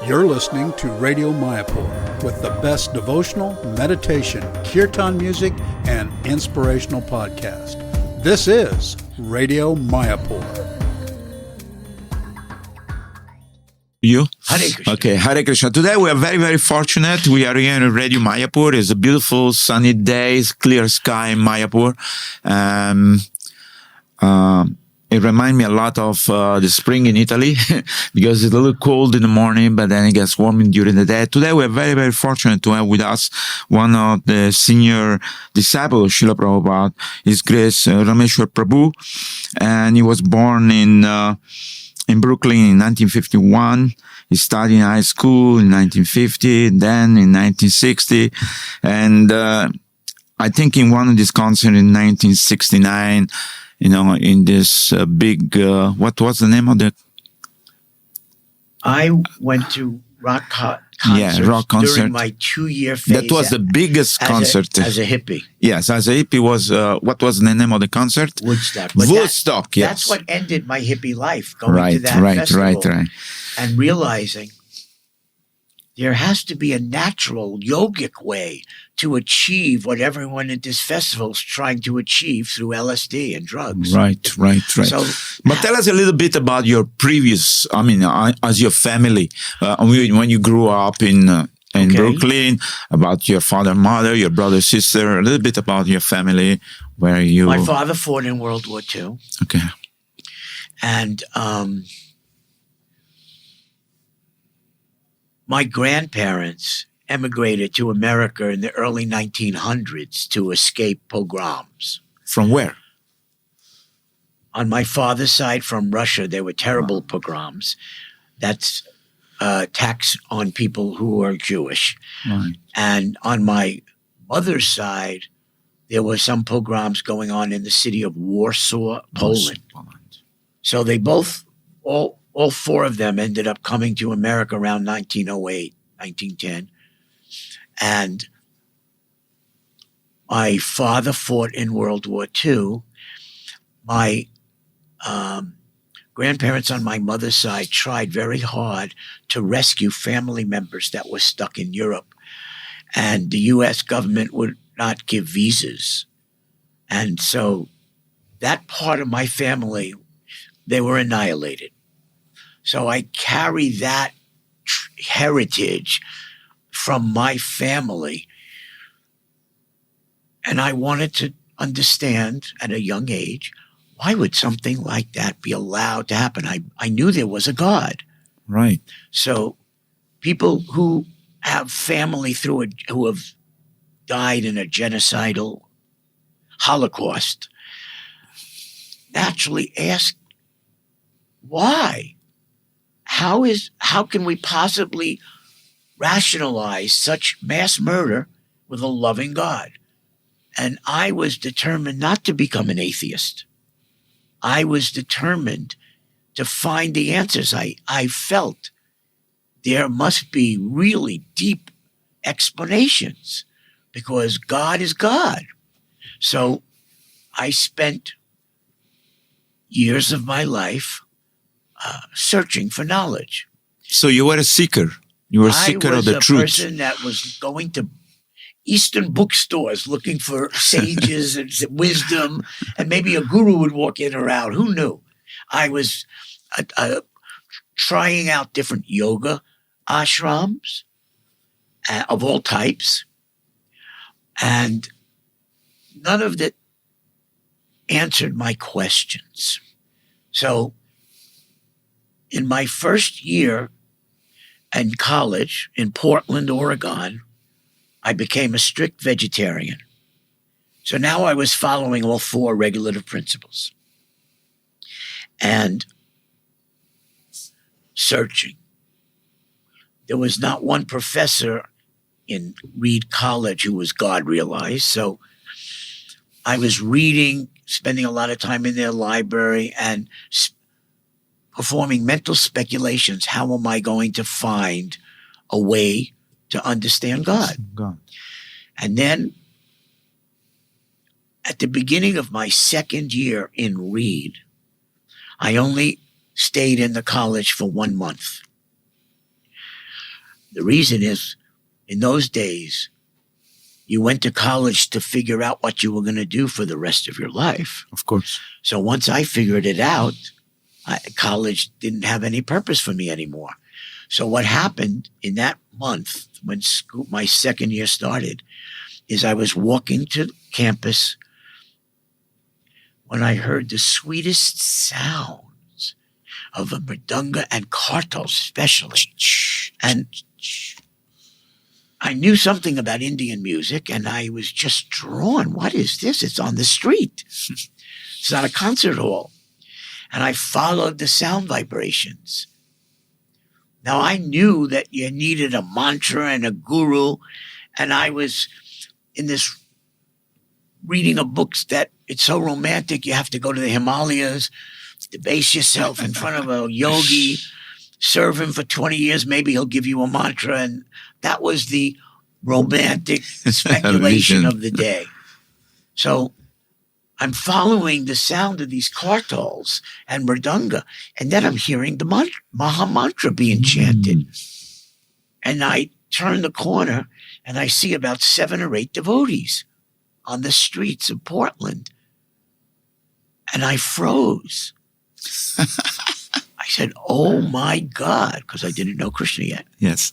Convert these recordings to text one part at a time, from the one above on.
You're listening to Radio Mayapur with the best devotional, meditation, kirtan music, and inspirational podcast. This is Radio Mayapur. You? Hare Krishna. Okay, Hare Krishna. Today we are very, very fortunate. We are here in Radio Mayapur. It's a beautiful sunny day, it's clear sky in Mayapur. It reminds me a lot of the spring in Italy because it's a little cold in the morning, but then it gets warm during the day. Today we are very, very fortunate to have with us one of the senior disciples of Srila Prabhupada, His Grace Ramesvara Prabhu, and he was born in Brooklyn in 1951. He studied in high school in 1950, then in 1960, and I think in one of these concerts in 1969, in this big, what was the name of the? I went to rock concerts during my 2-year phase. That was the biggest concert. As a hippie. Yes, as a hippie was, what was the name of the concert? Woodstock. Woodstock, yes. That's what ended my hippie life, going to that festival. Right. And realizing there has to be a natural yogic way to achieve what everyone at this festival is trying to achieve through LSD and drugs. Right. So, but tell us a little bit about your previous, as your family, when you grew up in Brooklyn, about your father, mother, your brother, sister, a little bit about your family, where you... My father fought in World War II. Okay. And my grandparents emigrated to America in the early 1900s to escape pogroms. From where? On my father's side, from Russia, there were terrible pogroms. That's tax on people who are Jewish. Right. And on my mother's side, there were some pogroms going on in the city of Warsaw, Poland. So they both, all four of them ended up coming to America around 1908, 1910. And my father fought in World War II. My grandparents on my mother's side tried very hard to rescue family members that were stuck in Europe. And the U.S. government would not give visas. And so that part of my family, they were annihilated. So I carry that heritage from my family. And I wanted to understand at a young age, why would something like that be allowed to happen? I knew there was a God. Right. So people who have family who have died in a genocidal Holocaust naturally ask, why? How can we possibly rationalize such mass murder with a loving God? And I was determined not to become an atheist. I was determined to find the answers. I felt there must be really deep explanations because God is God. So I spent years of my life searching for knowledge. So you were a seeker. You were a seeker of the truth. I was a person that was going to Eastern bookstores looking for sages and wisdom, and maybe a guru would walk in or out. Who knew? I was trying out different yoga ashrams of all types, and none of that answered my questions. So in my first year in college in Portland, Oregon, I became a strict vegetarian. So now I was following all 4 regulative principles and searching. There was not one professor in Reed College who was God realized. So I was reading, spending a lot of time in their library and performing mental speculations. How am I going to find a way to understand God? And then at the beginning of my second year in Reed, I only stayed in the college for 1 month. The reason is, in those days, you went to college to figure out what you were going to do for the rest of your life. Of course. So once I figured it out, college didn't have any purpose for me anymore. So what happened in that month when my second year started is I was walking to campus when I heard the sweetest sounds of a mridanga and kartal especially. And I knew something about Indian music, and I was just drawn. What is this? It's on the street. It's not a concert hall. And I followed the sound vibrations. Now, I knew that you needed a mantra and a guru, and I was in this reading of books that it's so romantic. You have to go to the Himalayas, debase yourself in front of a yogi, serve him for 20 years. Maybe he'll give you a mantra. And that was the romantic speculation of the day. So I'm following the sound of these kartals and mridanga, and then I'm hearing the Maha Mantra being chanted. And I turn the corner, and I see about 7 or 8 devotees on the streets of Portland. And I froze. I said, oh my God, because I didn't know Krishna yet. Yes.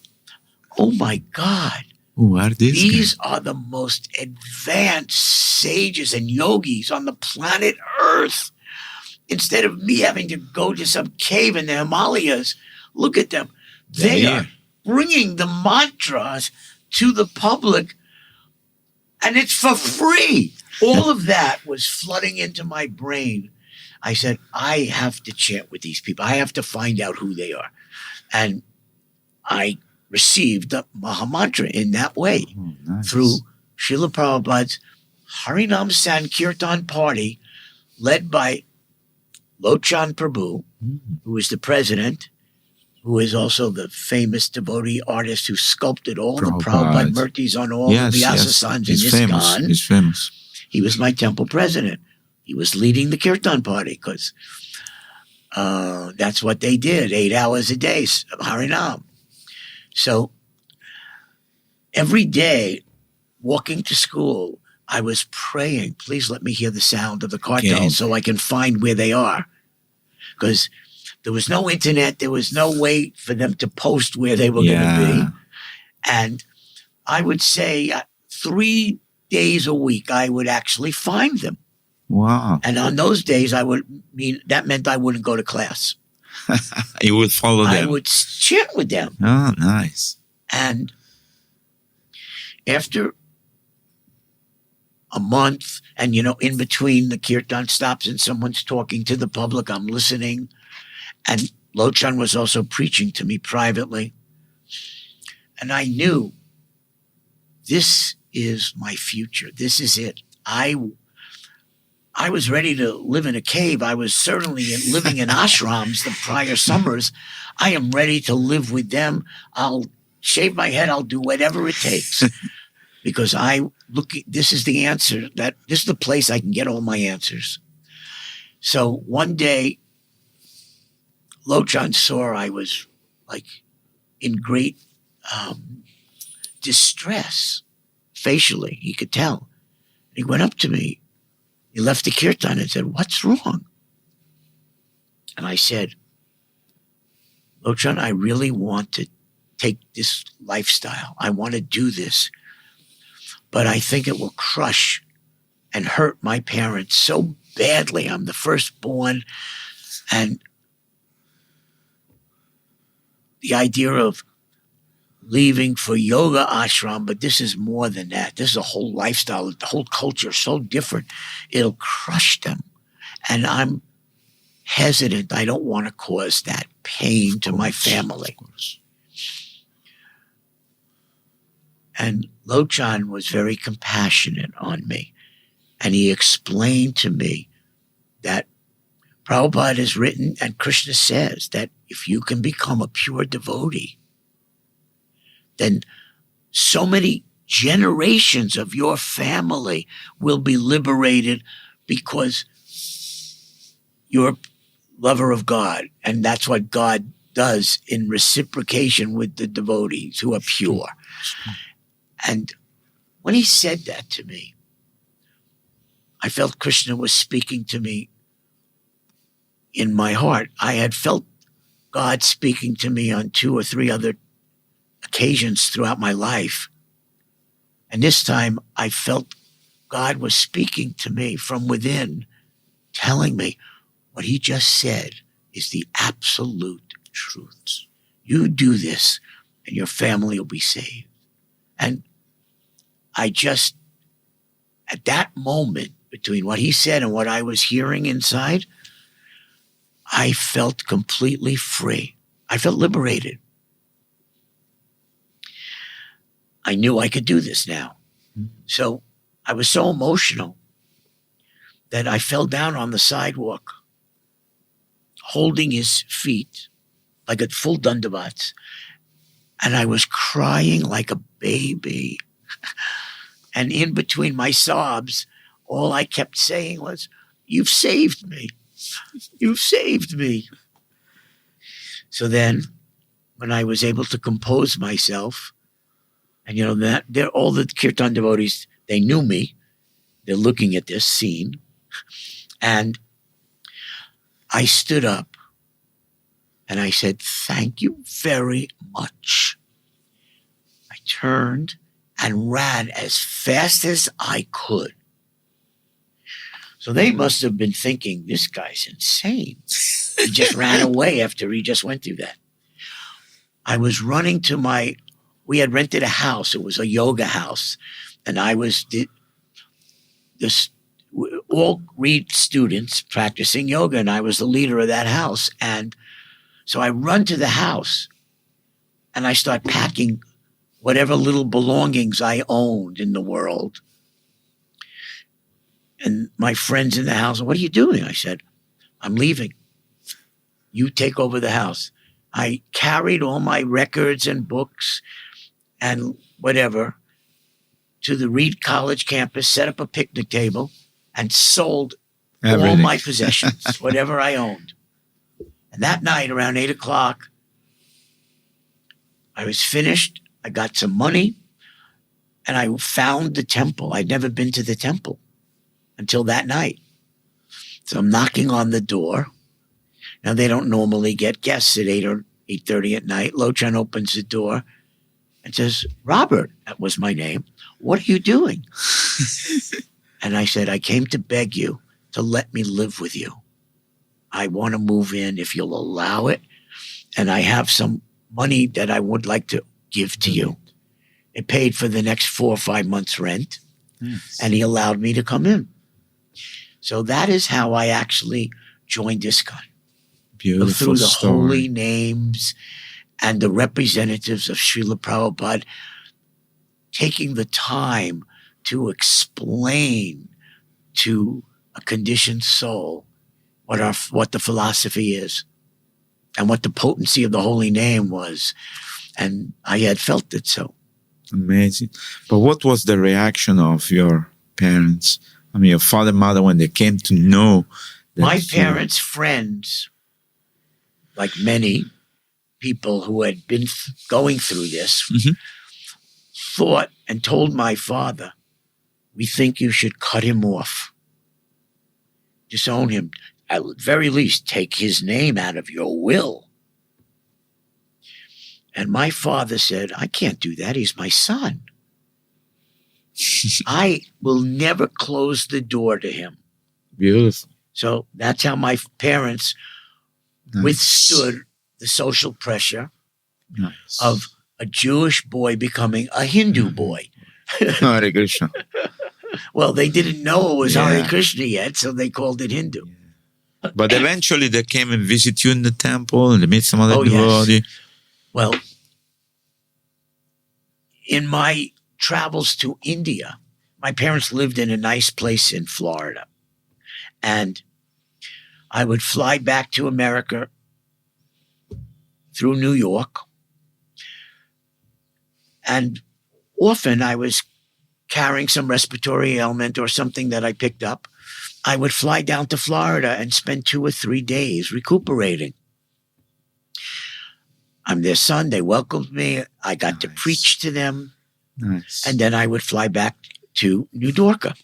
Oh my God. Who are These are the most advanced sages and yogis on the planet Earth. Instead of me having to go to some cave in the Himalayas, look at them. They are bringing the mantras to the public, and it's for free. All of that was flooding into my brain. I said, I have to chant with these people. I have to find out who they are. And I received the Maha Mantra in that way through Srila Prabhupada's Harinam Sankirtan party led by Lochan Prabhu, who is the president, who is also the famous devotee artist who sculpted all the Prabhupada murtis on all the Vyasasans in ISKCON. He's famous. He was my temple president. He was leading the Kirtan party because that's what they did, 8 hours a day of Harinam. So every day, walking to school, I was praying, please let me hear the sound of the kartals so I can find where they are. Because there was no internet. There was no way for them to post where they were going to be. And I would say 3 days a week, I would actually find them. Wow. And on those days, that meant I wouldn't go to class. You would follow them. I would chant with them. Oh, nice. And after a month, and in between the kirtan stops and someone's talking to the public, I'm listening. And Lochan was also preaching to me privately. And I knew this is my future. This is it. I was ready to live in a cave. I was certainly living in ashrams the prior summers. I am ready to live with them. I'll shave my head. I'll do whatever it takes because this is the answer. This is the place I can get all my answers. So one day, Lochan saw I was like in great distress facially. He could tell. He went up to me. He left the kirtan and said, what's wrong? And I said, Lochan, I really want to take this lifestyle. I want to do this. But I think it will crush and hurt my parents so badly. I'm the firstborn. And the idea of leaving for yoga ashram, but this is more than that. This is a whole lifestyle. The whole culture is so different. It'll crush them. And I'm hesitant. I don't want to cause that pain to my family. And Lochan was very compassionate on me. And he explained to me that Prabhupada has written, and Krishna says, that if you can become a pure devotee, then so many generations of your family will be liberated because you're a lover of God. And that's what God does in reciprocation with the devotees who are pure. And when he said that to me, I felt Krishna was speaking to me in my heart. I had felt God speaking to me on 2 or 3 other occasions throughout my life. And this time I felt God was speaking to me from within, telling me what he just said is the absolute truth. You do this and your family will be saved. And I just, at that moment, between what he said and what I was hearing inside, I felt completely free. I felt liberated. I knew I could do this now. So I was so emotional that I fell down on the sidewalk, holding his feet like a full dandavats. And I was crying like a baby. And in between my sobs, all I kept saying was, "You've saved me. You've saved me." So then, when I was able to compose myself, and that they're all the kirtan devotees, they knew me. They're looking at this scene. And I stood up and I said, "Thank you very much." I turned and ran as fast as I could. So they must have been thinking, this guy's insane. He just ran away after he just went through that. I was running to we had rented a house. It was a yoga house. And I was all Reed students practicing yoga. And I was the leader of that house. And so I run to the house and I start packing whatever little belongings I owned in the world. And my friends in the house, "What are you doing?" I said, "I'm leaving. You take over the house." I carried all my records and books and whatever to the Reed College campus, set up a picnic table, and sold all my possessions, whatever I owned. And that night, around 8 o'clock, I was finished. I got some money, and I found the temple. I'd never been to the temple until that night. So I'm knocking on the door. Now, they don't normally get guests at 8 or 8:30 at night. Lochan opens the door and says, "Robert," that was my name, "what are you doing?" And I said, "I came to beg you to let me live with you. I want to move in if you'll allow it. And I have some money that I would like to give to you." It paid for the next 4 or 5 months' rent. Yes. And he allowed me to come in. So that is how I actually joined ISKCON. Beautiful through the story. holy names and the representatives of Srila Prabhupada taking the time to explain to a conditioned soul what the philosophy is and what the potency of the holy name was. And I had felt it so. Amazing. But what was the reaction of your parents? I mean, your father and mother, when they came to know that my parents' friends, like many people who had been going through this, thought and told my father, "We think you should cut him off. Disown him. At the very least, take his name out of your will." And my father said, "I can't do that. He's my son. I will never close the door to him." Beautiful. So that's how my parents withstood the social pressure of a Jewish boy becoming a Hindu boy. Hare Krishna. Well, they didn't know it was Hare Krishna yet, so they called it Hindu. But eventually they came and visit you in the temple and they met some other devotee. Yes. Well, in my travels to India, my parents lived in a nice place in Florida. And I would fly back to America through New York. And often I was carrying some respiratory ailment or something that I picked up. I would fly down to Florida and spend 2 or 3 days recuperating. I'm their son. They welcomed me. I got to Nice. preach to them. Nice. And then I would fly back to New Dorka.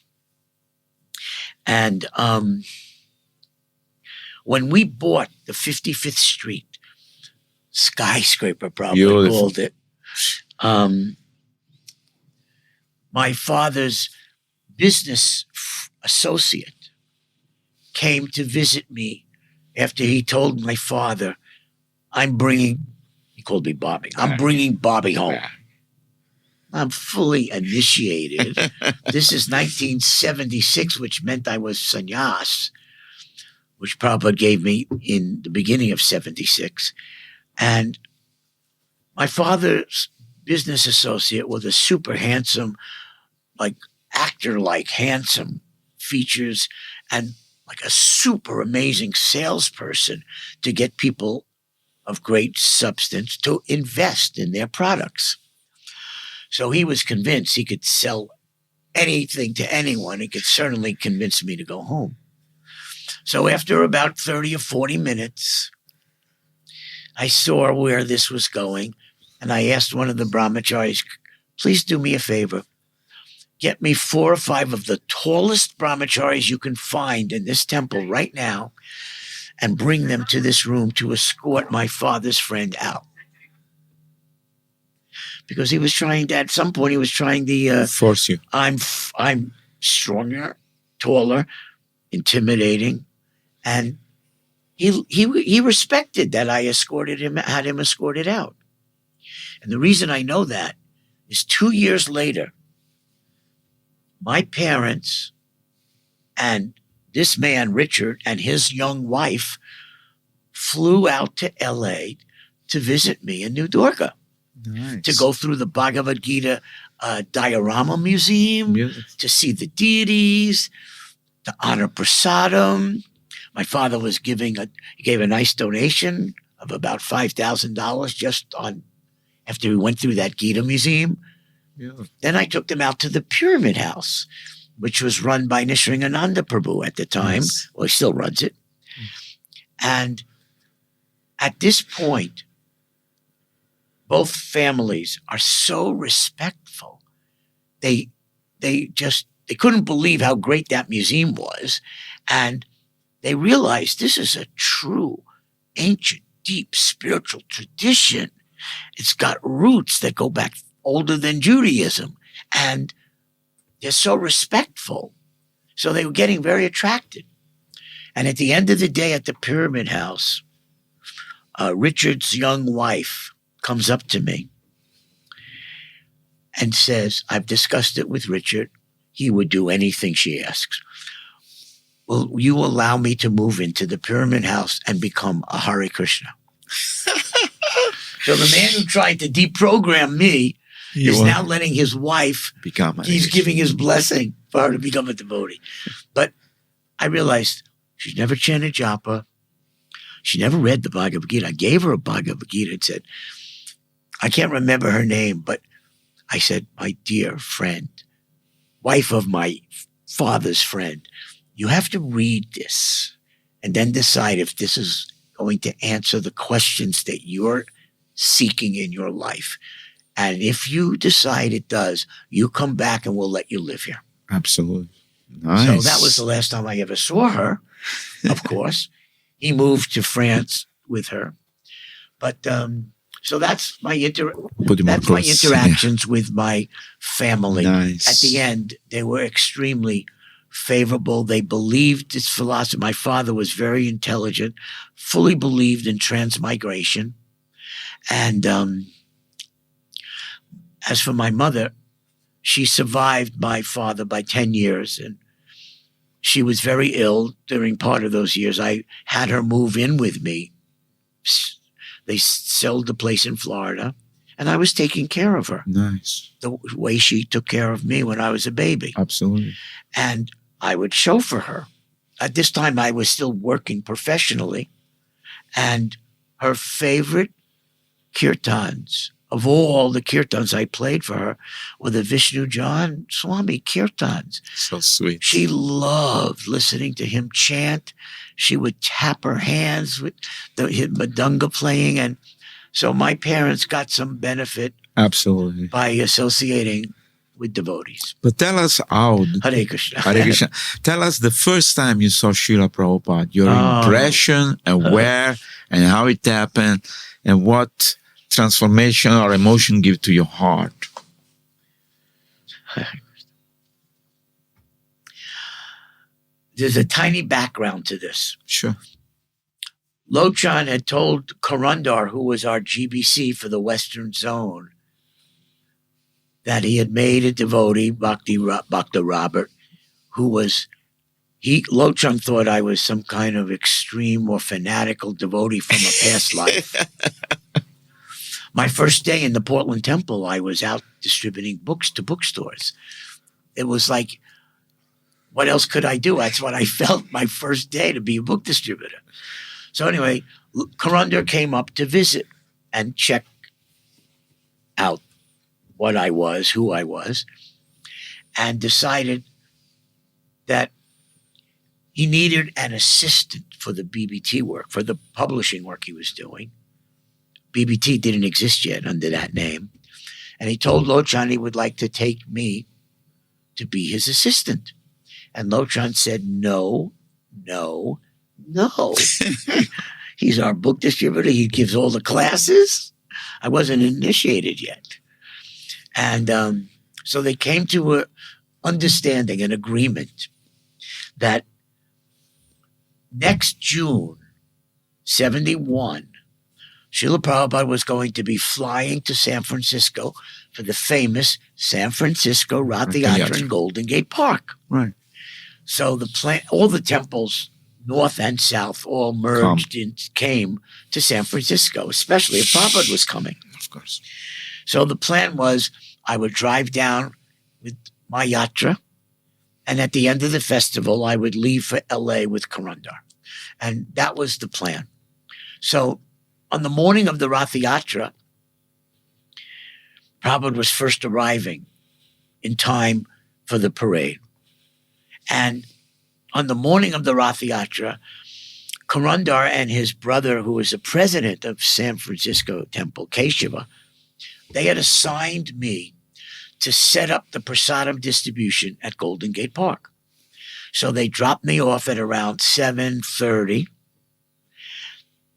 And when we bought the 55th Street, skyscraper probably Beautiful. called it, my father's business associate came to visit me after he told my father, he called me Bobby, I'm bringing Bobby home. I'm fully initiated. This is 1976, which meant I was sannyas, which Prabhupada gave me in the beginning of 76. And my father's business associate was a super handsome, like actor-like handsome features, and like a super amazing salesperson to get people of great substance to invest in their products. So he was convinced he could sell anything to anyone. He could certainly convince me to go home. So after about 30 or 40 minutes, I saw where this was going, and I asked one of the brahmacharis, please do me a favor. Get me 4 or 5 of the tallest brahmacharis you can find in this temple right now and bring them to this room to escort my father's friend out. Because he was trying to, at some point, he was trying the Force you. I'm stronger, taller, intimidating, and he respected that I escorted him, had him escorted out. And the reason I know that is 2 years later, my parents and this man, Richard, and his young wife flew out to LA to visit me in New Dorka. Nice. To go through the Bhagavad Gita diorama museum, Beautiful. to see the deities, to honor prasadam. My father he gave a nice donation of about $5,000 just after we went through that Gita museum. Beautiful. Then I took them out to the Pyramid House, which was run by Nishringananda Prabhu at the time. Yes. Well, he still runs it. And at this point, both families are so respectful. They couldn't believe how great that museum was. And they realized this is a true, ancient, deep spiritual tradition. It's got roots that go back older than Judaism. And they're so respectful. So they were getting very attracted. And at the end of the day at the Pyramid House, Richard's young wife comes up to me and says, I've discussed it with Richard. He would do anything she asks. Will you allow me to move into the Pyramid House and become a Hare Krishna? So the man who tried to deprogram me is now letting his wife he's giving his blessing for her to become a devotee. But I realized she's never chanted japa. She never read the Bhagavad Gita. I gave her a Bhagavad Gita and said, I can't remember her name, but I said, my dear friend, wife of my father's friend, you have to read this and then decide if this is going to answer the questions that you're seeking in your life. And if you decide it does, you come back and we'll let you live here. Absolutely. Nice. So that was the last time I ever saw her, of course. He moved to France with her. But so that's my interactions with my family. Nice. At the end, they were extremely favorable. They believed this philosophy. My father was very intelligent, fully believed in transmigration. And as for my mother, she survived my father by 10 years. And she was very ill during part of those years. I had her move in with me. They sold the place in Florida, and I was taking care of her. Nice. The way she took care of me when I was a baby. Absolutely. And I would chauffeur her. At this time, I was still working professionally. And her favorite kirtans, of all the kirtans I played for her, were the Vishnu John Swami kirtans. So sweet. She loved listening to him chant. She would tap her hands with the mridanga playing. And So my parents got some benefit Absolutely. by associating with devotees. But tell us how. Hare Krishna. Hare Krishna. Tell us the first time you saw Srila Prabhupada, your Oh. impression and where and how it happened and what transformation or emotion give to your heart. There's a tiny background to this. Sure. Lochan had told Karundar, who was our GBC for the Western Zone, that he had made a devotee, Bhakti Robert, who was, Lochan thought I was some kind of extreme or fanatical devotee from a past life. My first day in the Portland Temple, I was out distributing books to bookstores. It was like, what else could I do? That's what I felt my first day, to be a book distributor. So anyway, Karundar came up to visit and check out what I was, who I was, and decided that he needed an assistant for the BBT work, for the publishing work he was doing. BBT didn't exist yet under that name. And he told Lochan he would like to take me to be his assistant. And Lochan said, no. He's our book distributor. He gives all the classes. I wasn't initiated yet. And so they came to an understanding, an agreement that next June, 71, Srila Prabhupada was going to be flying to San Francisco for the famous San Francisco Rath Yatra in Golden Gate Park. Right. So the plan, all the temples, north and south, all merged and came to San Francisco, especially if Prabhupada was coming. Of course. So the plan was I would drive down with my yatra, and at the end of the festival, I would leave for LA with Karundar. And that was the plan. So on the morning of the Rath Yatra, Prabhupada was first arriving in time for the parade. And on the morning of the Rath Yatra, Karundar and his brother, who was the president of San Francisco Temple, Keshava, they had assigned me to set up the prasadam distribution at Golden Gate Park. So they dropped me off at around 7:30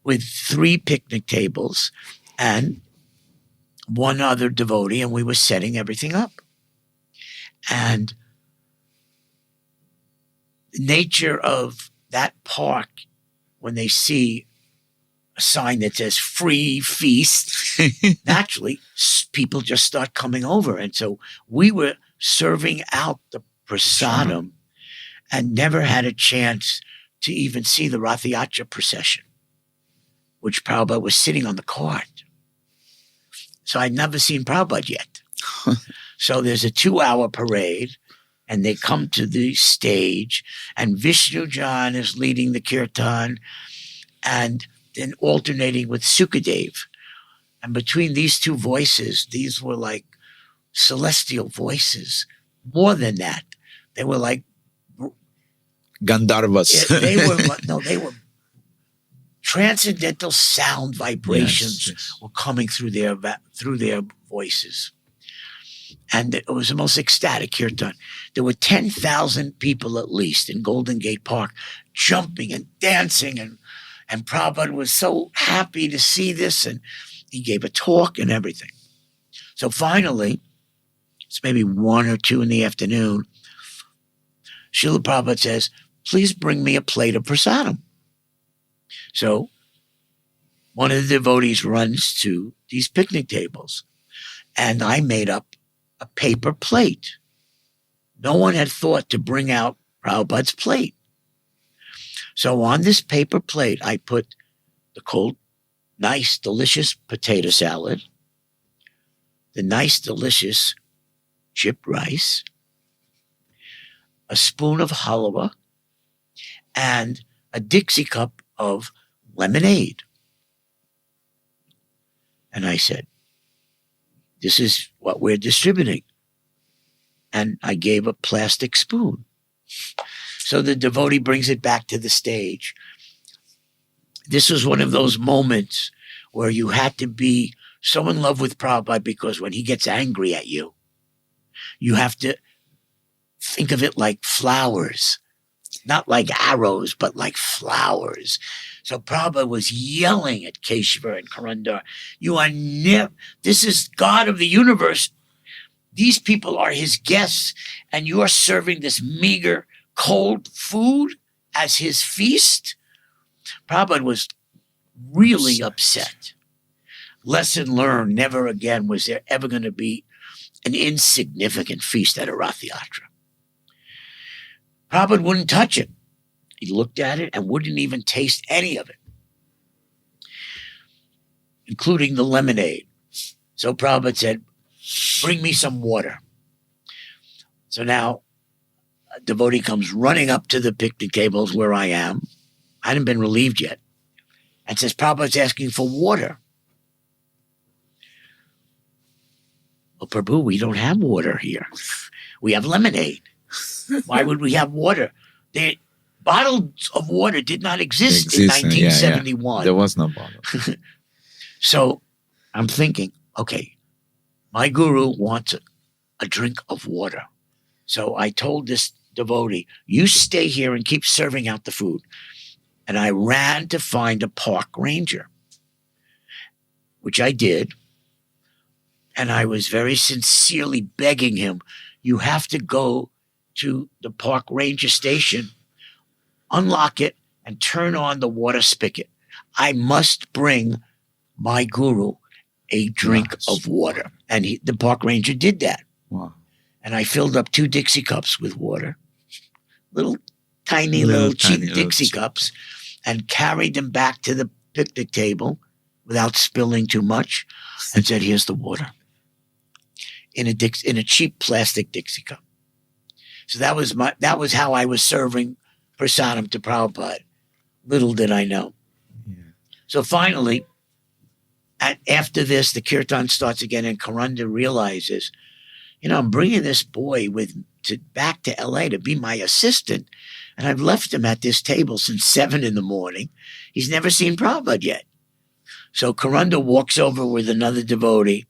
with 3 picnic tables and one other devotee, and we were setting everything up. And the nature of that park, when they see a sign that says free feast, naturally people just start coming over. And so we were serving out the prasadam and never had a chance to even see the Rath Yatra procession, which Prabhupada was sitting on the cart. So I'd never seen Prabhupada yet. So there's a 2-hour parade, and they come to the stage, and Vishnu Jan is leading the kirtan, and then alternating with Sukadev. And between these two voices, these were like celestial voices. More than that, they were like Gandharvas. they were transcendental sound vibrations were coming through their voices. And it was the most ecstatic kirtan. There were 10,000 people at least in Golden Gate Park jumping and dancing. And Prabhupada was so happy to see this. And he gave a talk and everything. So finally, it's maybe 1 or 2 in the afternoon, Srila Prabhupada says, please bring me a plate of prasadam. So one of the devotees runs to these picnic tables. And I made up a paper plate. No one had thought to bring out Prabhupada's plate. So on this paper plate, I put the cold, nice, delicious potato salad, the nice, delicious chipped rice, a spoon of halwa, and a Dixie cup of lemonade. And I said, this is what we're distributing. And I gave a plastic spoon. So the devotee brings it back to the stage. This was one of those moments where you had to be so in love with Prabhupada because when he gets angry at you, you have to think of it like flowers, not like arrows, but like flowers. So Prabhupada was yelling at Keshava and Karandar, this is God of the universe. These people are his guests, and you are serving this meager, cold food as his feast? Prabhupada was really upset. Lesson learned, never again was there ever going to be an insignificant feast at a Rath Yatra. Prabhupada wouldn't touch it. He looked at it and wouldn't even taste any of it, including the lemonade. So Prabhupada said, bring me some water. So now a devotee comes running up to the picnic tables where I am. I hadn't been relieved yet. And says, Prabhupada's asking for water. Well, Prabhu, we don't have water here. We have lemonade. Why would we have water? Bottles of water did not exist in 1971. There was no bottle. So I'm thinking, okay, my guru wants a drink of water. So I told this devotee, you stay here and keep serving out the food. And I ran to find a park ranger, which I did. And I was very sincerely begging him, you have to go to the park ranger station, unlock it, and turn on the water spigot. I must bring my guru a drink of water. And the park ranger did that. Wow. And I filled up 2 Dixie cups with water, little tiny cheap Dixie cups, and carried them back to the picnic table without spilling too much, and said, here's the water in a cheap plastic Dixie cup. So that was how I was serving prasadam to Prabhupada. Little did I know. Yeah. So finally, after this, the kirtan starts again, and Karanda realizes, I'm bringing this boy back to LA to be my assistant, and I've left him at this table since 7 a.m. He's never seen Prabhupada yet. So Karanda walks over with another devotee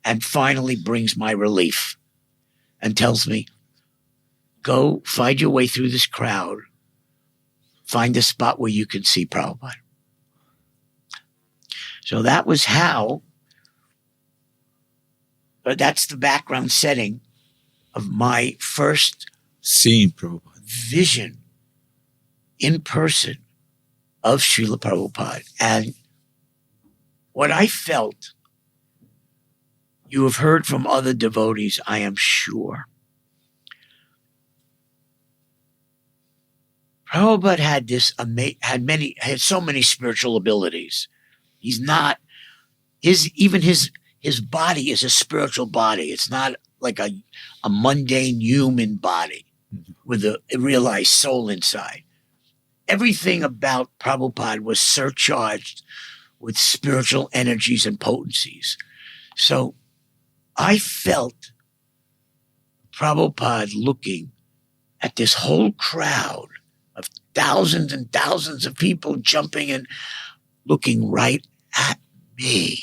and finally brings my relief and tells me, go find your way through this crowd, find a spot where you can see Prabhupada. So that was how, but that's the background setting of my first seeing Prabhupada vision in person of Srila Prabhupada. And what I felt, you have heard from other devotees, I am sure. Prabhupada had so many spiritual abilities. He's not, his body is a spiritual body. It's not like a mundane human body with a realized soul inside. Everything about Prabhupada was surcharged with spiritual energies and potencies. So I felt Prabhupada looking at this whole crowd of thousands and thousands of people jumping and looking right at me.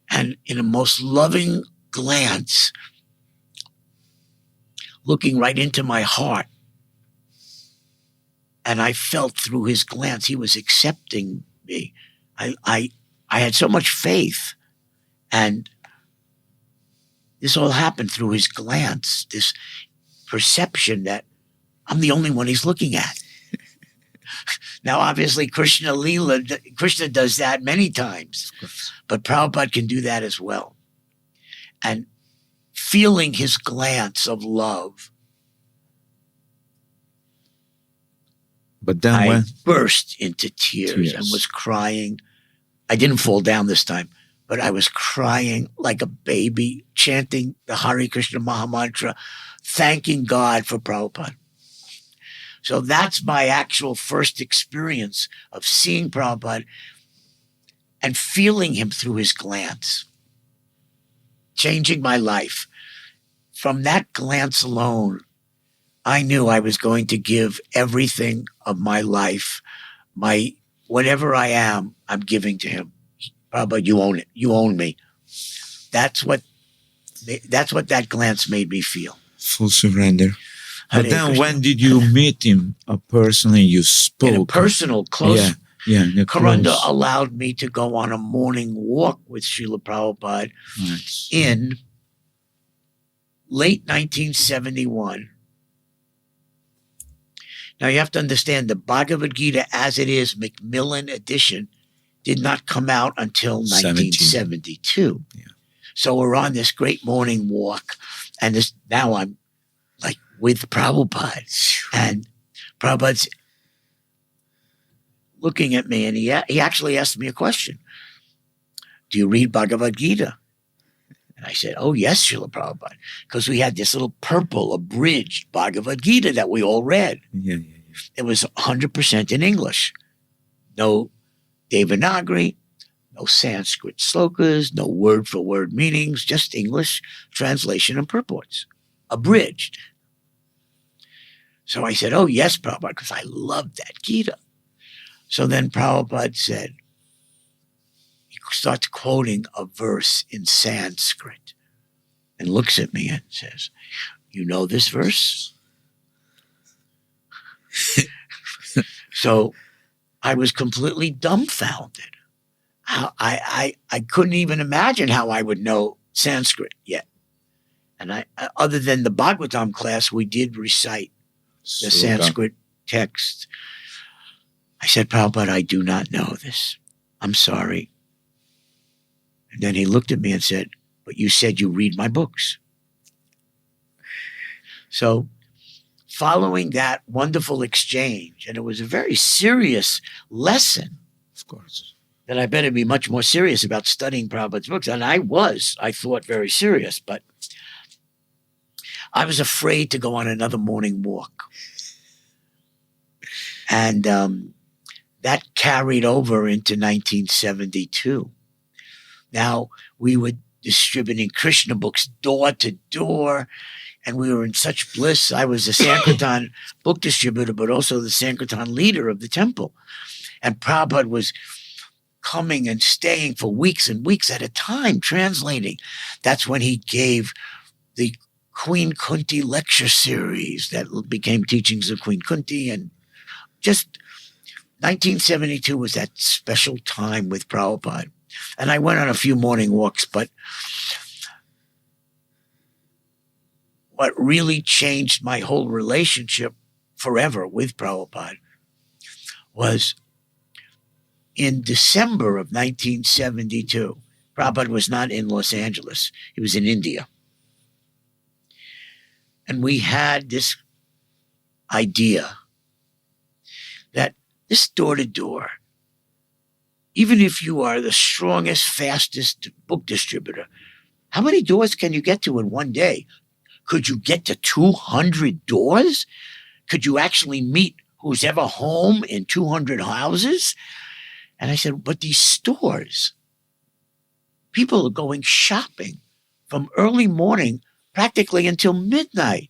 And in a most loving glance, looking right into my heart. And I felt through his glance, he was accepting me. I had so much faith. And this all happened through his glance, this perception that I'm the only one he's looking at. Now, obviously, Krishna does that many times, but Prabhupada can do that as well. And feeling his glance of love, but then I burst into tears and was crying. I didn't fall down this time, but I was crying like a baby, chanting the Hare Krishna Mahamantra, thanking God for Prabhupada. So that's my actual first experience of seeing Prabhupada and feeling him through his glance, changing my life. From that glance alone, I knew I was going to give everything of my life, my whatever I am, I'm giving to him. Prabhupada, you own it. You own me. That's what that glance made me feel. Full surrender. But Hare then Krishna. when did you meet him personally? You spoke. In a personal, close. Yeah. In a Karunda close. allowed me to go on a morning walk with Srila Prabhupada Nice. in late 1971. Now you have to understand the Bhagavad Gita as it is, Macmillan edition, did not come out until 1972. Yeah. So we're on this great morning walk, and now I'm like with Prabhupada, and Prabhupada's looking at me, and he actually asked me a question. Do you read Bhagavad Gita? And I said, oh, yes, Srila Prabhupada, because we had this little purple abridged Bhagavad Gita that we all read. Yeah. It was 100% in English. No Devanagari, no Sanskrit slokas, no word-for-word meanings, just English translation and purports, abridged. So I said, oh, yes, Prabhupada, because I loved that Gita. So then Prabhupada said, he starts quoting a verse in Sanskrit and looks at me and says, you know this verse? So I was completely dumbfounded. I couldn't even imagine how I would know Sanskrit yet. And I other than the Bhagavatam class, we did recite the Sanskrit text. I said, Prabhupada, I do not know this. I'm sorry. And then he looked at me and said, but you said you read my books. So following that wonderful exchange, and it was a very serious lesson. Of course. That I better be much more serious about studying Prabhupada's books. And I thought very serious, but I was afraid to go on another morning walk. And that carried over into 1972. Now, we were distributing Krishna books door to door, and we were in such bliss. I was a Sankirtan book distributor, but also the Sankirtan leader of the temple. And Prabhupada was coming and staying for weeks and weeks at a time, translating. That's when he gave the Queen Kunti lecture series that became Teachings of Queen Kunti. And just 1972 was that special time with Prabhupada. And I went on a few morning walks, but what really changed my whole relationship forever with Prabhupada was in December of 1972. Prabhupada was not in Los Angeles. He was in India. And we had this idea that this door-to-door, even if you are the strongest, fastest book distributor, how many doors can you get to in one day? Could you get to 200 doors? Could you actually meet who's ever home in 200 houses? And I said, but these stores, people are going shopping from early morning practically until midnight.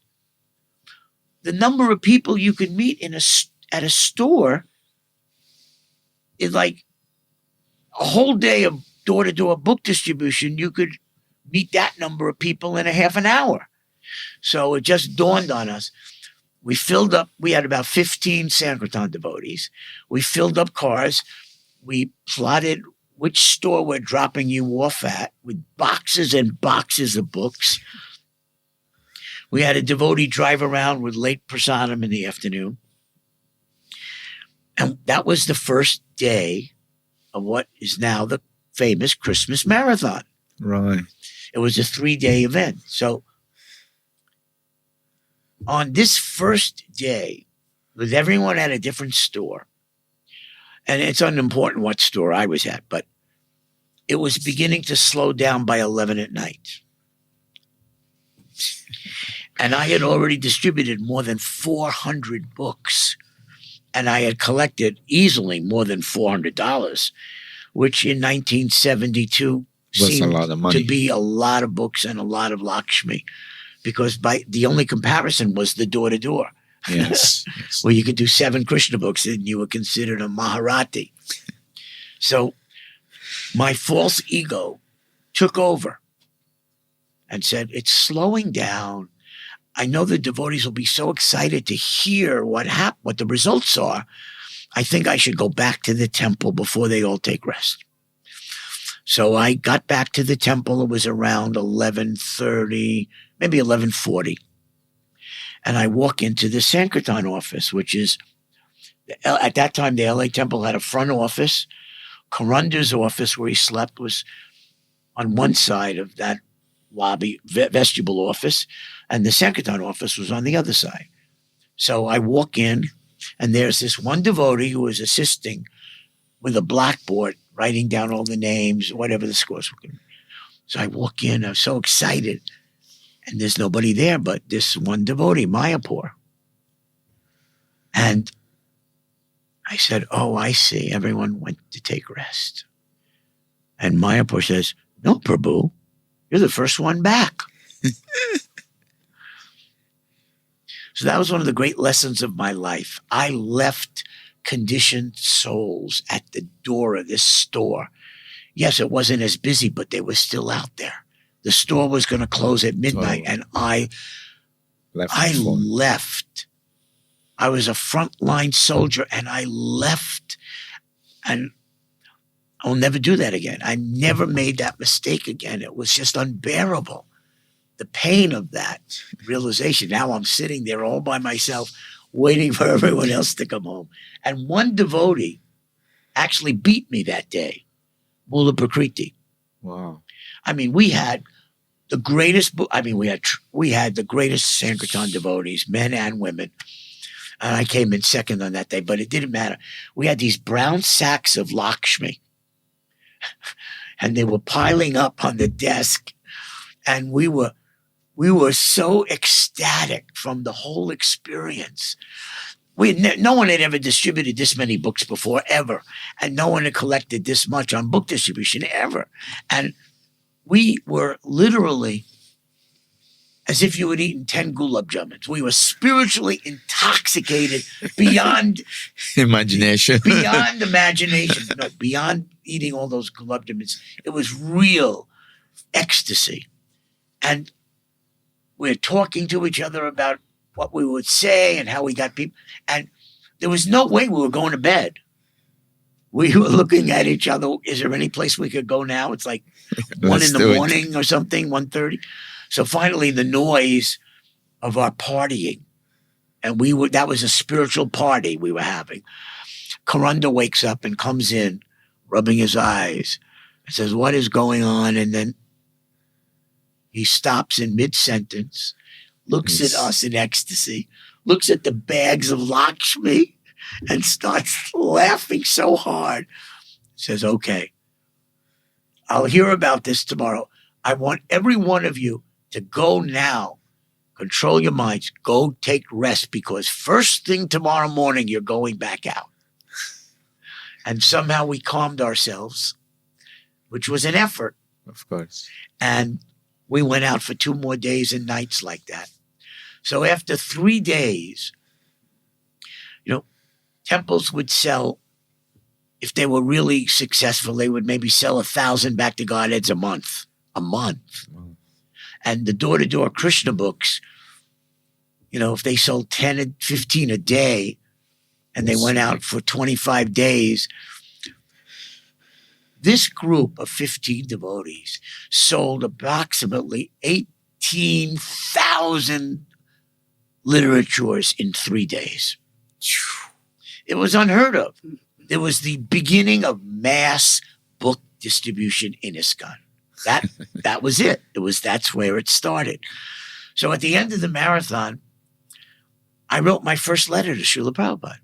The number of people you could meet at a store is like a whole day of door-to-door book distribution. You could meet that number of people in a half an hour. So it just dawned on us. We filled up, we had about 15 Sankirtan devotees. We filled up cars. We plotted which store we're dropping you off at with boxes and boxes of books. We had a devotee drive around with late prasadam in the afternoon. And that was the first day of what is now the famous Christmas marathon. Right. It was a 3-day event. So on this first day, with everyone at a different store, and it's unimportant what store I was at, but it was beginning to slow down by 11 at night. And I had already distributed more than 400 books, and I had collected easily more than $400, which in 1972 Was a lot of money. to be a lot of books and a lot of Lakshmi, because the only comparison was the door-to-door. Yes. Yes. where you could do 7 Krishna books and you were considered a Maharati. So my false ego took over and said, it's slowing down. I know the devotees will be so excited to hear what the results are. I think I should go back to the temple before they all take rest. So I got back to the temple. It was around 11:30, maybe 11:40. And I walk into the Sankirtan office, which is, at that time, the LA temple had a front office. Karunda's office, where he slept, was on one side of that lobby, vestibule office, and the Sankirtan office was on the other side. So I walk in, and there's this one devotee who was assisting with a blackboard, writing down all the names, whatever the scores were. So I walk in, I'm so excited, and there's nobody there but this one devotee, Mayapur. And I said, oh, I see. Everyone went to take rest. And Mayapur says, no, Prabhu, you're the first one back. So that was one of the great lessons of my life. I left conditioned souls at the door of this store. Yes, it wasn't as busy, but they were still out there. The store was going to close at midnight, and I left. I was a frontline soldier, and I left. And I'll never do that again. I never made that mistake again. It was just unbearable. The pain of that realization. Now I'm sitting there all by myself, waiting for everyone else to come home. And one devotee actually beat me that day, Mula Prakriti. Wow. I mean, we had the greatest. We had the greatest Sankirtan devotees, men and women. And I came in second on that day, but it didn't matter. We had these brown sacks of Lakshmi, and they were piling up on the desk, and we were so ecstatic from the whole experience. No one had ever distributed this many books before, ever. And no one had collected this much on book distribution, ever. And we were literally as if you had eaten 10 gulab jamuns. We were spiritually intoxicated beyond imagination. Beyond imagination. No, beyond eating all those gulab jamuns. It was real ecstasy. And we're talking to each other about what we would say and how we got people. And there was no way we were going to bed. We were looking at each other. Is there any place we could go now? It's like 1 in the morning or something, 1:30. So finally the noise of our partying, and that was a spiritual party we were having. Karunda wakes up and comes in, rubbing his eyes, and says, "What is going on?" And then he stops in mid-sentence, looks at us in ecstasy, looks at the bags of Lakshmi, and starts laughing so hard. Says, "Okay, I'll hear about this tomorrow. I want every one of you to go now. Control your minds. Go take rest, because first thing tomorrow morning, you're going back out." And somehow we calmed ourselves, which was an effort. Of course. And we went out for 2 more days and nights like that. So after 3 days, temples would sell, if they were really successful, they would maybe sell 1,000 back to Godheads a month. And the door-to-door Krishna books, if they sold 10 and 15 a day, and they went out for 25 days, this group of 15 devotees sold approximately 18,000 literatures in 3 days. It was unheard of. It was the beginning of mass book distribution in ISKCON. That was it. That's where it started. So at the end of the marathon, I wrote my first letter to Srila Prabhupada.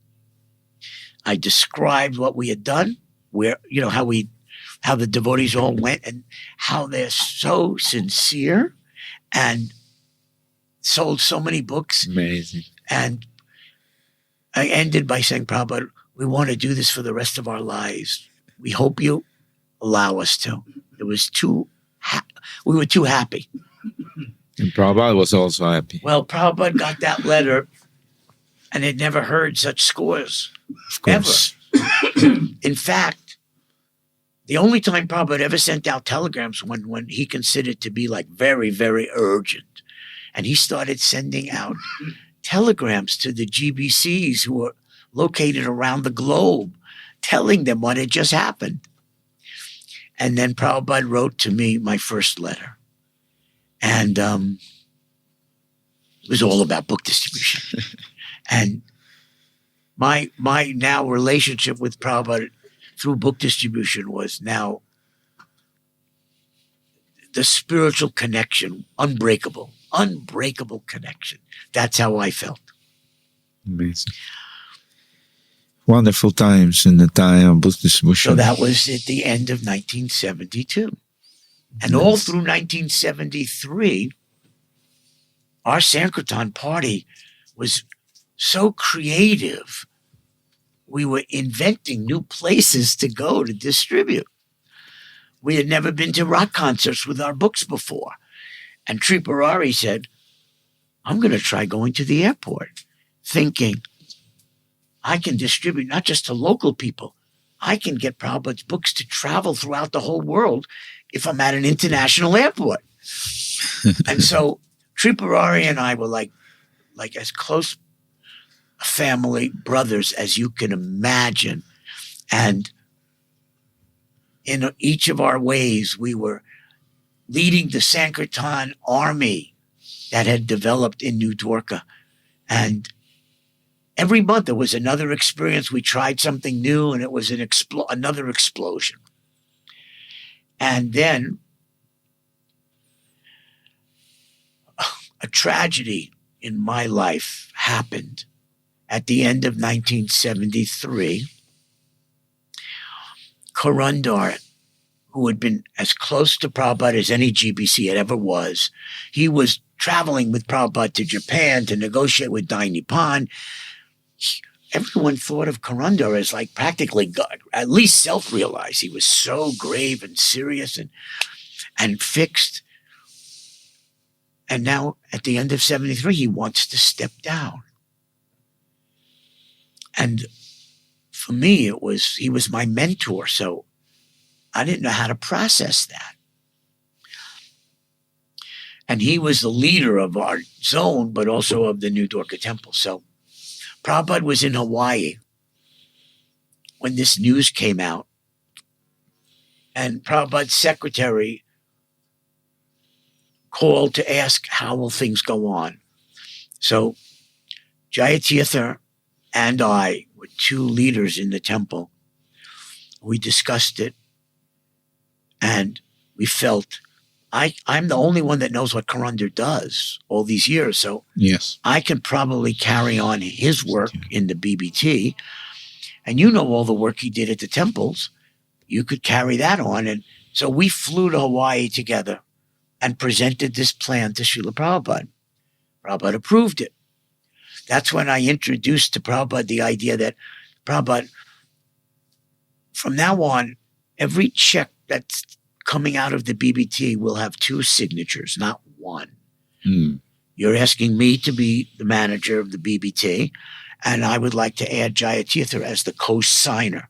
I described what we had done, how the devotees all went, and how they're so sincere and sold so many books. Amazing. And I ended by saying, "Prabhupada, we want to do this for the rest of our lives. We hope you allow us to." We were too happy. And Prabhupada was also happy. Well, Prabhupada got that letter and had never heard such scores Of course. ever. In fact, the only time Prabhupada ever sent out telegrams when he considered to be like very, very urgent. And he started sending out telegrams to the GBCs who were located around the globe, telling them what had just happened. And then Prabhupada wrote to me my first letter. And it was all about book distribution. And my now relationship with Prabhupada through book distribution was now the spiritual connection, unbreakable connection. That's how I felt. Amazing. Wonderful times in the time of book distribution. So that was at the end of 1972. And all through 1973, our Sankirtan party was so creative. We were inventing new places to go to distribute. We had never been to rock concerts with our books before. And Tripurari said, I'm going to try going to the airport, thinking I can distribute not just to local people. I can get Prabhupada's books to travel throughout the whole world if I'm at an international airport. And so Tripurari and I were like as close family brothers as you can imagine. And in each of our ways, we were leading the Sankirtan army that had developed in New Dwarka. And every month there was another experience. We tried something new, and it was another explosion. And then a tragedy in my life happened at the end of 1973. Karundar, who had been as close to Prabhupada as any GBC had ever was, he was traveling with Prabhupada to Japan to negotiate with Dai Nippon. Everyone thought of Karundar as like practically God, at least self-realized. He was so grave and serious and fixed. And now at the end of 73, he wants to step down. And for me, he was my mentor. So I didn't know how to process that. And he was the leader of our zone, but also of the New Dwarka Temple. So Prabhupada was in Hawaii when this news came out. And Prabhupada's secretary called to ask how will things go on. So Jayatirtha and I were two leaders in the temple. We discussed it, and we felt I'm the only one that knows what Karundar does all these years, so yes, I can probably carry on his work in the BBT, and you know all the work he did at the temples. You could carry that on, and so we flew to Hawaii together and presented this plan to Srila Prabhupada. Prabhupada approved it. That's when I introduced to Prabhupada the idea that, Prabhupada, from now on, every check that's coming out of the BBT will have two signatures, not one. You're asking me to be the manager of the BBT, and I would like to add Jayatirtha as the co-signer.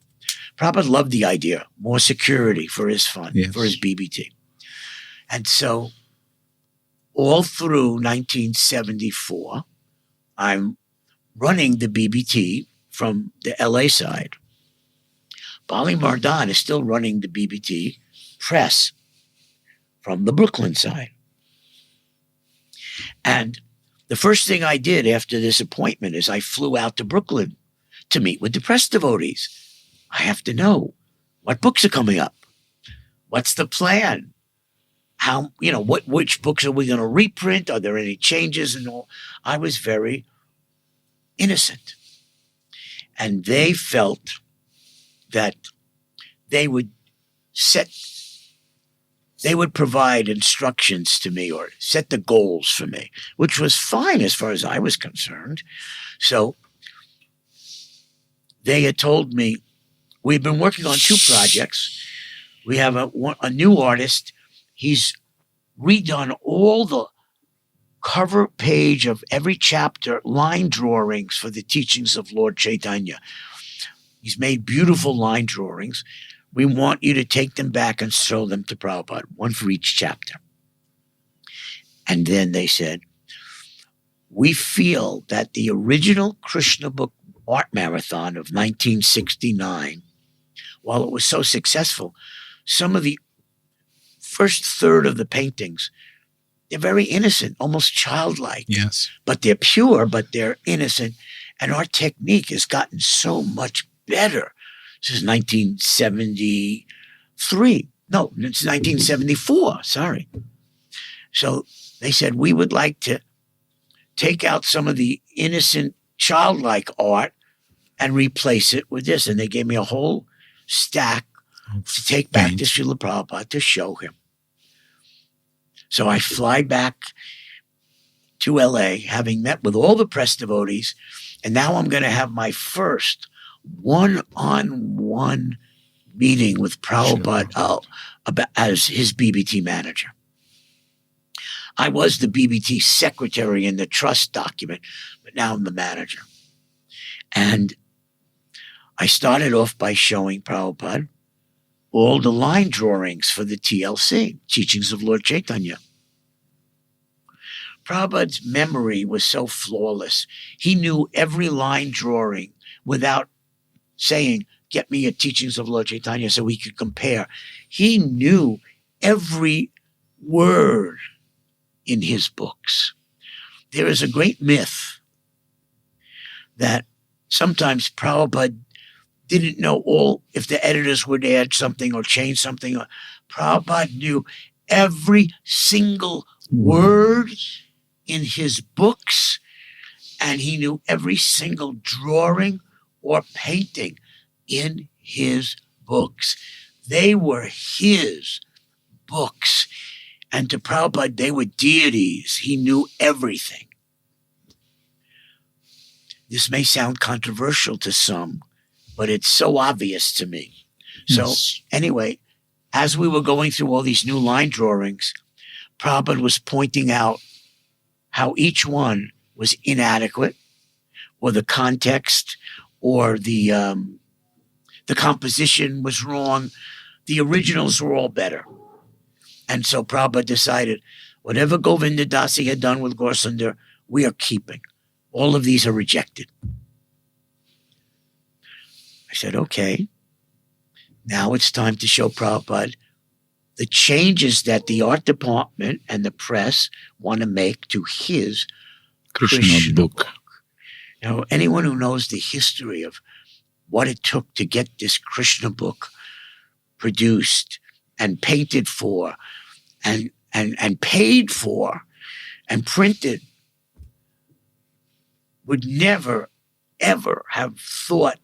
Prabhupada loved the idea, more security for his fund, for his BBT. And so all through 1974, I'm running the BBT from the LA side. Bali Mardan is still running the BBT press from the Brooklyn side. And the first thing I did after this appointment is I flew out to Brooklyn to meet with the press devotees. I have to know what books are coming up. What's the plan? How, which books are we going to reprint? Are there any changes and all? I was very innocent. And they felt that they would provide instructions to me or set the goals for me, which was fine as far as I was concerned. So they had told me, we've been working on two projects. We have a new artist. He's redone all the cover page of every chapter line drawings for the teachings of Lord Chaitanya. He's made beautiful line drawings. We want you to take them back and show them to Prabhupada, one for each chapter. And then they said, we feel that the original Krishna book art marathon of 1969, while it was so successful, some of the first third of the paintings, they're very innocent, almost childlike. Yes. But they're pure, but they're innocent. And our technique has gotten so much better. This is 1973. No, it's 1974. Sorry. So they said, we would like to take out some of the innocent, childlike art and replace it with this. And they gave me a whole stack to take back to Srila Prabhupada to show him. So I fly back to LA, having met with all the press devotees, and now I'm going to have my first one-on-one meeting with Prabhupada as his BBT manager. I was the BBT secretary in the trust document, but now I'm the manager. And I started off by showing Prabhupada all the line drawings for the TLC, Teachings of Lord Chaitanya. Prabhupada's memory was so flawless. He knew every line drawing without saying, get me a Teachings of Lord Chaitanya so we could compare. He knew every word in his books. There is a great myth that sometimes Prabhupada didn't know if the editors would add something or change something. Prabhupada knew every single word in his books, and he knew every single drawing or painting in his books. They were his books. And to Prabhupada, they were deities. He knew everything. This may sound controversial to some, but it's so obvious to me. So anyway, as we were going through all these new line drawings, Prabhupada was pointing out how each one was inadequate, or the context, or the composition was wrong. The originals were all better. And so Prabhupada decided, whatever Govinda Dasi had done with Gaurasundar, we are keeping. All of these are rejected. I said, okay, now it's time to show Prabhupada the changes that the art department and the press want to make to his Krishna book. You know, anyone who knows the history of what it took to get this Krishna book produced and painted for and paid for and printed would never, ever have thought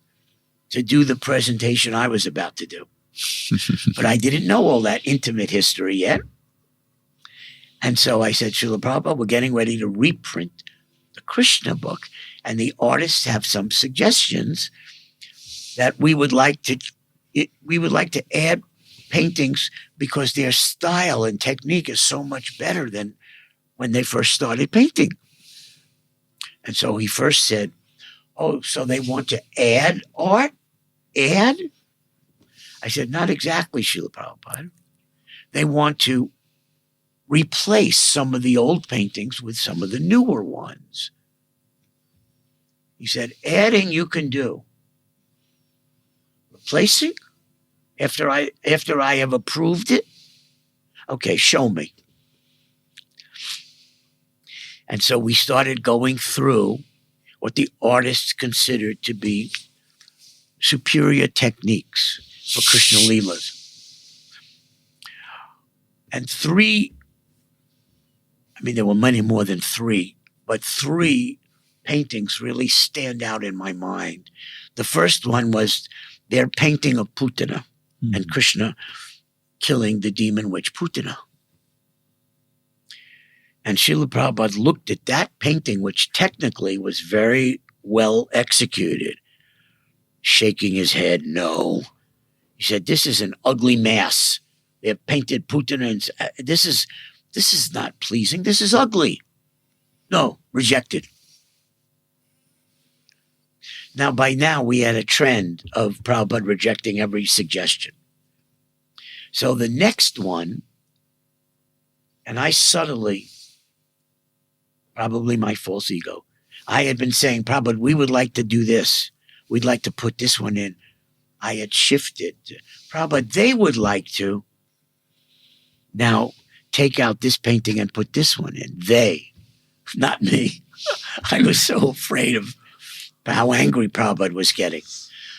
to do the presentation I was about to do. But I didn't know all that intimate history yet. And so I said, Srila Prabhupada, we're getting ready to reprint the Krishna book, and the artists have some suggestions that we would like to add paintings because their style and technique is so much better than when they first started painting. And so he first said, oh, so they want to add art? Add? I said, not exactly, Srila Prabhupada. They want to replace some of the old paintings with some of the newer ones. He said, adding you can do. Replacing? After I have approved it? Okay, show me. And so we started going through what the artists considered to be superior techniques for Krishna Leelas. And there were many more than three, but three paintings really stand out in my mind. The first one was their painting of Putana and Krishna killing the demon witch Putana. And Srila Prabhupada looked at that painting, which technically was very well executed, shaking his head, no. He said, this is an ugly mass. They have painted Putana, and this is not pleasing. This is ugly. No, rejected. Now, by now, we had a trend of Prabhupada rejecting every suggestion. So the next one, and I subtly, probably my false ego, I had been saying, Prabhupada, we would like to do this. We'd like to put this one in. I had shifted. Prabhupada, they would like to now take out this painting and put this one in. They, not me. I was so afraid of how angry Prabhupada was getting.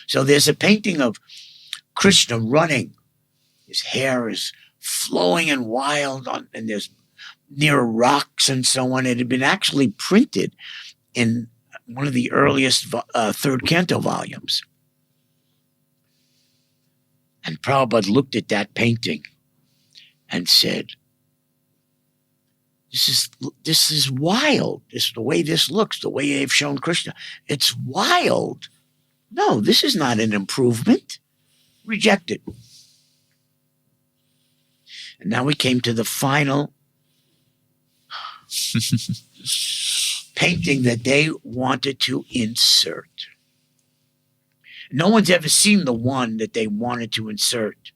So there's a painting of Krishna running. His hair is flowing and wild, and there's near rocks and so on. It had been actually printed in one of the earliest third canto volumes. And Prabhupada looked at that painting and said, this is wild. This the way this looks, the way they've shown Krishna. It's wild. No, this is not an improvement. Rejected. And now we came to the final painting that they wanted to insert. No one's ever seen the one that they wanted to insert,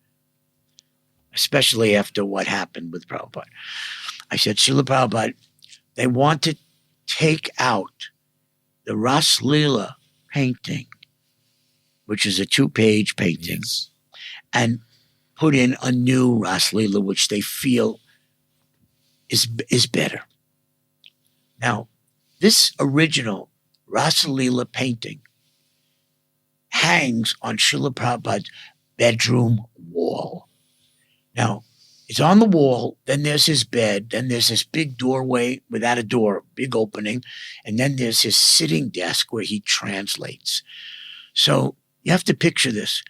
especially after what happened with Prabhupada. I said, Srila Prabhupada, they want to take out the Ras Leela painting, which is a 2-page painting, yes, and put in a new Ras Leela, which they feel is better. Now, this original Ras Leela painting hangs on Srila Prabhupada's bedroom wall. Now, it's on the wall, then there's his bed, then there's this big doorway without a door, big opening, and then there's his sitting desk where he translates. So you have to picture this.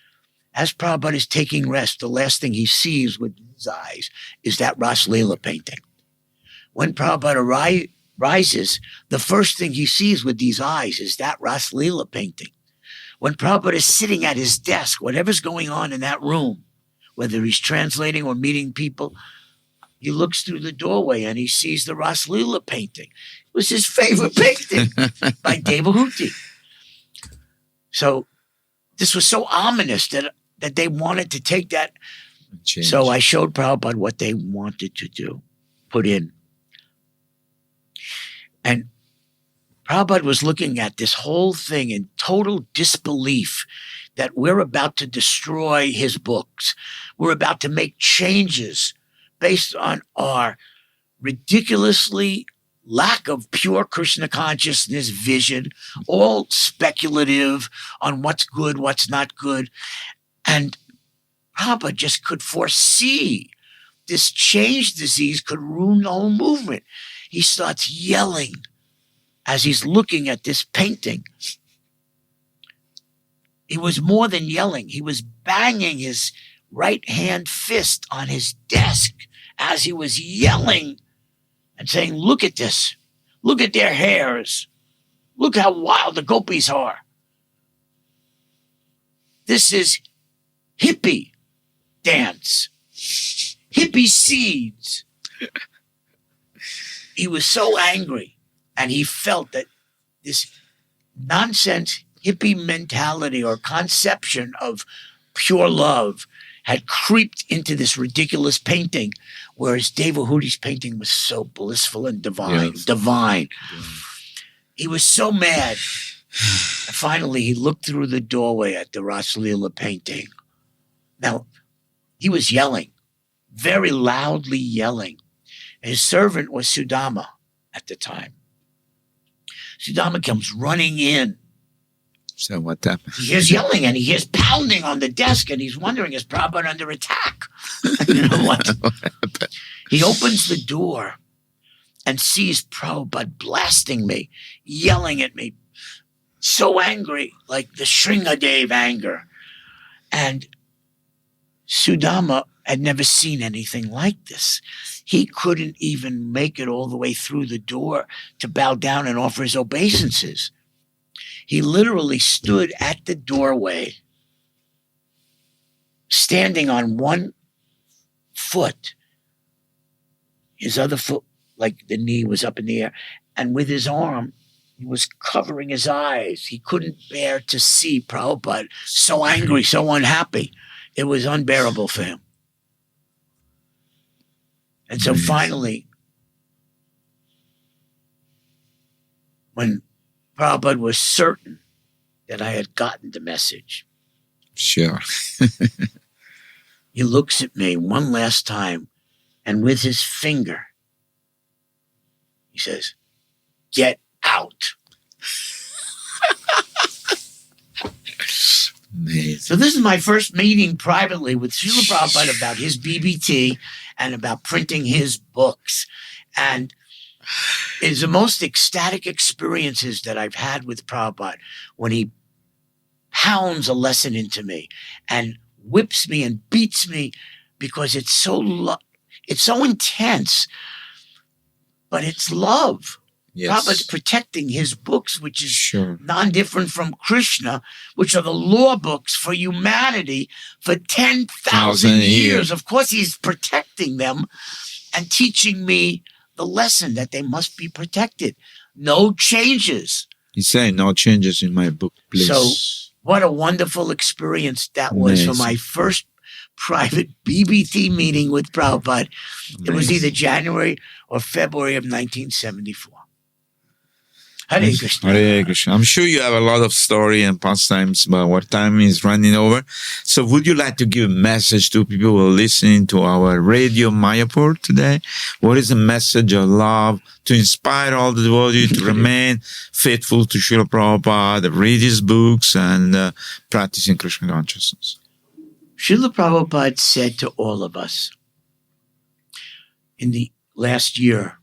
As Prabhupada is taking rest, the last thing he sees with his eyes is that Ras Leela painting. When Prabhupada rises, the first thing he sees with these eyes is that Ras Leela painting. When Prabhupada is sitting at his desk, whatever's going on in that room, whether he's translating or meeting people, he looks through the doorway and he sees the Ras Leela painting. It was his favorite painting by Devahuti. So this was so ominous that they wanted to take that. Change. So I showed Prabhupada what they wanted to do, put in. And Prabhupada was looking at this whole thing in total disbelief that we're about to destroy his books. We're about to make changes based on our ridiculously lack of pure Krishna consciousness vision, all speculative on what's good, what's not good. And Prabhupada just could foresee this change disease could ruin the whole movement. He starts yelling as he's looking at this painting. He was more than yelling. He was banging his right hand fist on his desk as he was yelling and saying, look at this. Look at their hairs. Look how wild the gopis are. This is hippie dance. Hippie seeds. He was so angry, and he felt that this nonsense hippie mentality or conception of pure love had creeped into this ridiculous painting, whereas Devahuti's painting was so blissful and divine. Yes. Divine. Yeah. He was so mad. And finally, he looked through the doorway at the Ras Leela painting. Now, he was yelling, very loudly yelling. His servant was Sudama at the time. Sudama comes running in. So what happened? He hears yelling and he hears pounding on the desk, and he's wondering, is Prabhupada under attack? You know what? He opens the door and sees Prabhupada blasting me, yelling at me, so angry, like the Shringadev anger. And Sudama had never seen anything like this. He couldn't even make it all the way through the door to bow down and offer his obeisances. He literally stood at the doorway, standing on one foot. His other foot like the knee was up in the air. And with his arm, he was covering his eyes. He couldn't bear to see Prabhupada so angry, so unhappy. It was unbearable for him. And so finally, when Prabhupada was certain that I had gotten the message, Sure. he looks at me one last time, and with his finger, he says, "Get out." Amazing. So this is my first meeting privately with Srila Prabhupada about his BBT and about printing his books. And it's the most ecstatic experiences that I've had with Prabhupada when he pounds a lesson into me and whips me and beats me because it's so intense, but it's love. Yes. Prabhupada's protecting his books, which is Sure. non-different from Krishna, which are the law books for humanity for 10,000 years. Of course, he's protecting them and teaching me the lesson that they must be protected. No changes. He's saying no changes in my book, please. So what a wonderful experience that was for my first private BBT meeting with Prabhupada. It was either January or February of 1974. Hare Krishna. Hare Krishna. I'm sure you have a lot of story and pastimes, but our time is running over. So would you like to give a message to people who are listening to our Radio Mayapur today? What is a message of love to inspire all the devotees to remain faithful to Srila Prabhupada, read his books, and practicing Krishna consciousness? Srila Prabhupada said to all of us in the last year,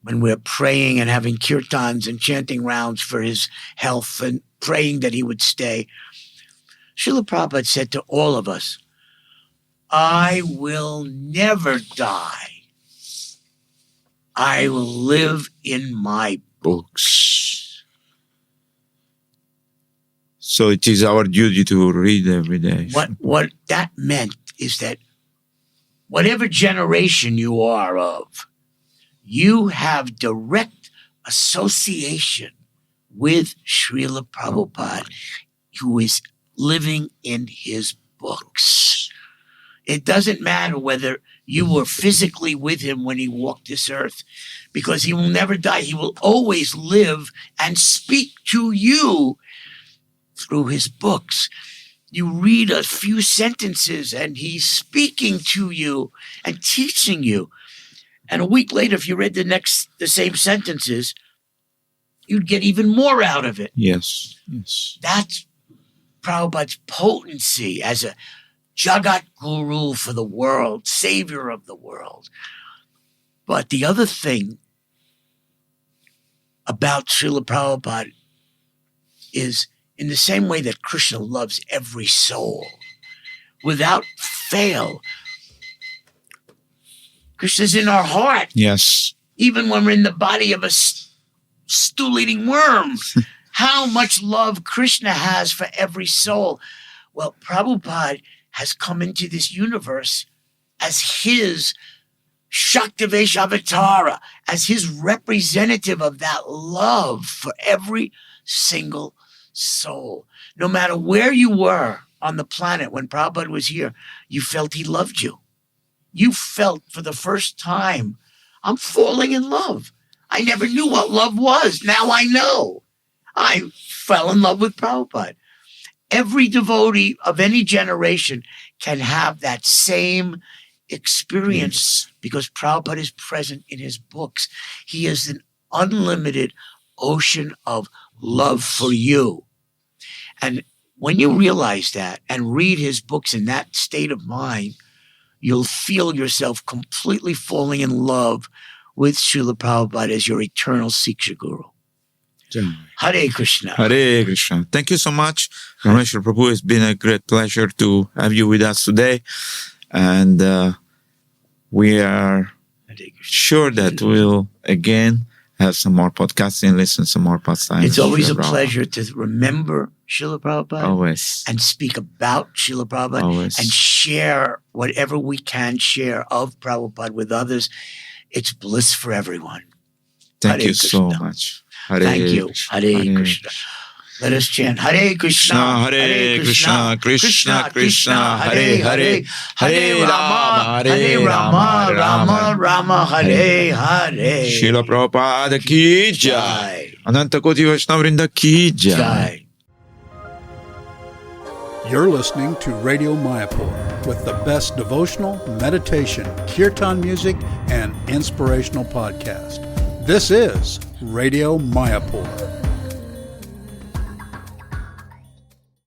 when we're praying and having kirtans and chanting rounds for his health and praying that he would stay, Srila Prabhupada said to all of us, "I will never die. I will live in my books." So it is our duty to read every day. What that meant is that whatever generation you are of, you have direct association with Srila Prabhupada, who is living in his books. It doesn't matter whether you were physically with him when he walked this earth, because he will never die. He will always live and speak to you through his books. You read a few sentences and he's speaking to you and teaching you. And a week later, if you read the same sentences, you'd get even more out of it. Yes. That's Prabhupada's potency as a Jagat Guru for the world, savior of the world. But the other thing about Srila Prabhupada is, in the same way that Krishna loves every soul, without fail, Krishna's in our heart. Yes. Even when we're in the body of a stool-eating worm. How much love Krishna has for every soul. Well, Prabhupada has come into this universe as his Shaktivesh Avatara, as his representative of that love for every single soul. No matter where you were on the planet when Prabhupada was here, you felt he loved you. You felt for the first time, I'm falling in love. I never knew what love was. Now I know. I fell in love with Prabhupada. Every devotee of any generation can have that same experience because Prabhupada is present in his books. He is an unlimited ocean of love for you. And when you realize that and read his books in that state of mind, you'll feel yourself completely falling in love with Srila Prabhupada as your eternal Siksha Guru. Hare Krishna. Hare Krishna. Thank you so much, Ramesvara Prabhu. It's been a great pleasure to have you with us today. And we are sure that we'll again have some more podcasting, listen some more pastimes. It's always a pleasure to remember Srila Prabhupada. Always. And speak about Srila Prabhupada. Always. And share whatever we can share of Prabhupada with others. It's bliss for everyone. Thank Hare you so Krishna. much. Hare Thank you. Krishna. Hare Krishna. Let us chant Hare Krishna, Hare Krishna, Krishna Krishna, Hare Hare, Hare Rama, Hare Rama, Rama Rama, Hare Hare. Srila Prabhupada ki jai. Jai. Ananta Koti Vaishnava Vrinda ki jai. Jai. You're listening to Radio Mayapur with the best devotional, meditation, kirtan music, and inspirational podcast. This is Radio Mayapur.